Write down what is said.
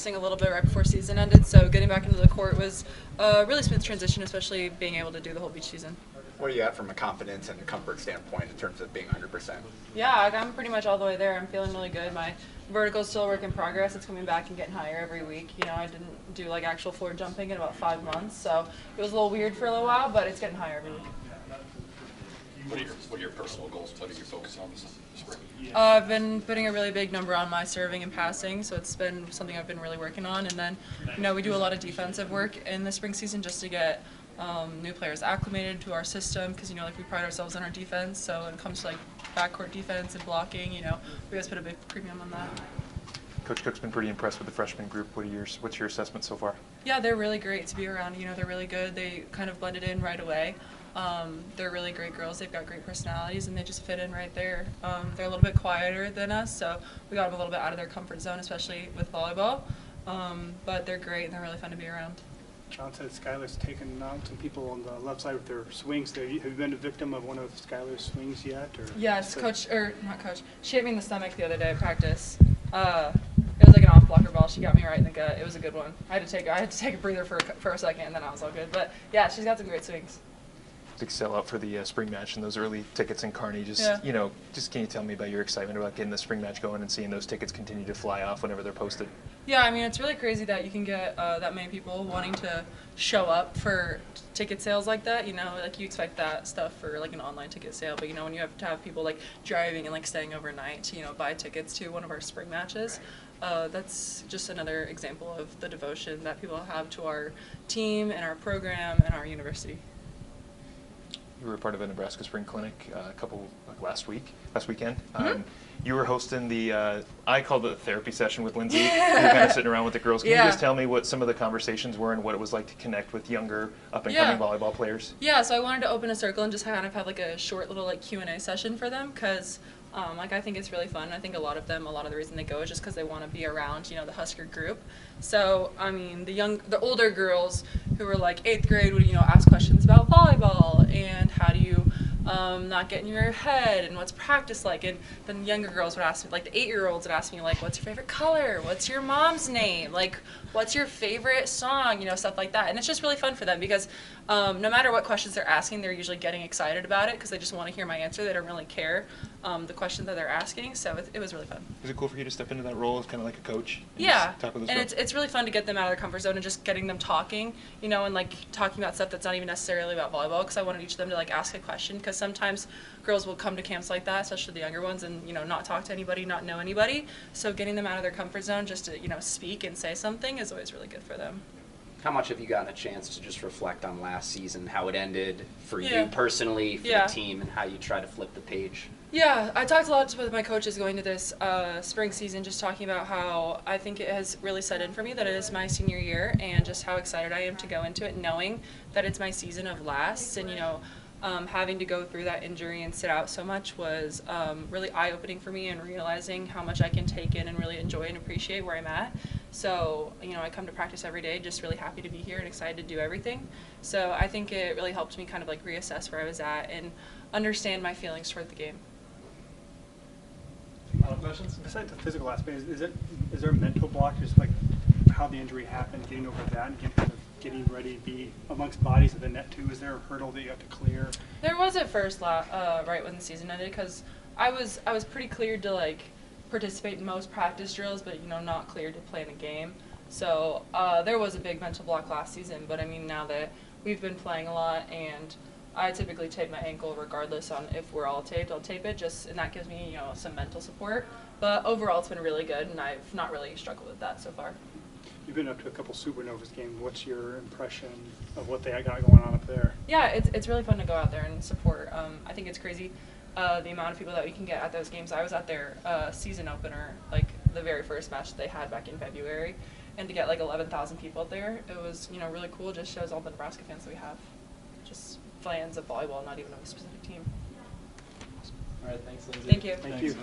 adjusting a little bit right before season ended, so getting back into the court was a really smooth transition, especially being able to do the whole beach season. What are you at from a confidence and a comfort standpoint in terms of being 100%? Yeah, I'm pretty much all the way there. I'm feeling really good. My vertical's still a work in progress. It's coming back and getting higher every week. You know, I didn't do like actual floor jumping in about 5 months, so it was a little weird for a little while, but it's getting higher every week. What are your personal goals? What are you focusing on this spring? I've been putting a really big number on my serving and passing, so it's been something I've been really working on. And then, you know, we do a lot of defensive work in the spring season just to get new players acclimated to our system, because, you know, like, we pride ourselves on our defense. So when it comes to like backcourt defense and blocking, you know, we always put a big premium on that. Coach Cook's been pretty impressed with the freshman group. What's your assessment so far? Yeah, they're really great to be around. You know, they're really good. They kind of blended in right away. They're really great girls. They've got great personalities, and they just fit in right there. They're a little bit quieter than us, so we got them a little bit out of their comfort zone, especially with volleyball. But they're great, and they're really fun to be around. John said Skylar's taken out some people on the left side with their swings. Have you been a victim of one of Skylar's swings yet? Or yes, not coach. She hit me in the stomach the other day at practice. It was like an off blocker ball. She got me right in the gut. It was a good one. I had to take a breather for a second, and then I was all good. But yeah, she's got some great swings. Big sellout for the spring match and those early tickets in Kearney. You know, can you tell me about your excitement about getting the spring match going and seeing those tickets continue to fly off whenever they're posted? Yeah, I mean, it's really crazy that you can get that many people wanting to show up for ticket sales like that. You know, like, you expect that stuff for like an online ticket sale, but you know, when you have to have people like driving and like staying overnight to, you know, buy tickets to one of our spring matches, that's just another example of the devotion that people have to our team and our program and our university. You were a part of a Nebraska Spring Clinic last weekend. You were hosting the, I called it a therapy session with Lindsay. You were kind of sitting around with the girls. Can you just tell me what some of the conversations were and what it was like to connect with younger, up-and-coming volleyball players? Yeah, so I wanted to open a circle and just kind of have like a short little like Q&A session for them, because like, I think it's really fun. I think a lot of the reason they go is just because they want to be around, you know, the Husker group. So, I mean, the older girls who were like 8th grade would, you know, ask questions about volleyball and how do you not get in your head and what's practice like. And then younger girls would ask me, like the 8-year-olds would ask me, like, what's your favorite color? What's your mom's name? Like, what's your favorite song? You know, stuff like that. And it's just really fun for them because no matter what questions they're asking, they're usually getting excited about it because they just want to hear my answer. They don't really care the questions that they're asking. So it was really fun. Was it cool for you to step into that role as kind of like a coach? Yeah, talk with and it's really fun to get them out of their comfort zone and just getting them talking, you know, and like talking about stuff that's not even necessarily about volleyball, because I wanted each of them to like ask a question, because sometimes girls will come to camps like that, especially the younger ones, and, you know, not talk to anybody, not know anybody. So getting them out of their comfort zone just to, you know, speak and say something is always really good for them. How much have you gotten a chance to just reflect on last season, how it ended for you personally, for the team, and how you try to flip the page? Yeah, I talked a lot with my coaches going to this spring season, just talking about how I think it has really set in for me that it is my senior year, and just how excited I am to go into it knowing that it's my season of lasts. And, you know, having to go through that injury and sit out so much was really eye-opening for me, and realizing how much I can take in and really enjoy and appreciate where I'm at. So, you know, I come to practice every day just really happy to be here and excited to do everything. So I think it really helped me kind of like reassess where I was at and understand my feelings toward the game. Other questions? Besides the physical aspect, is there a mental block, just like how the injury happened, getting over that, and getting ready to be amongst bodies at the net too? Is there a hurdle that you have to clear? There was at first, right when the season ended, because I was pretty cleared to like participate in most practice drills, but, you know, not cleared to play in a game. So there was a big mental block last season, but I mean, now that we've been playing a lot, and I typically tape my ankle regardless on if we're all taped, I'll tape it, and that gives me, you know, some mental support. But overall, it's been really good, and I've not really struggled with that so far. You've been up to a couple Supernovas games. What's your impression of what they got going on up there? Yeah, it's really fun to go out there and support. I think it's crazy the amount of people that we can get at those games. I was at their season opener, like the very first match that they had back in February, and to get like 11,000 people up there, it was, you know, really cool. It just shows all the Nebraska fans that we have, just fans of volleyball, not even of a specific team. All right, thanks, Lindsay. Thank you. Thank you.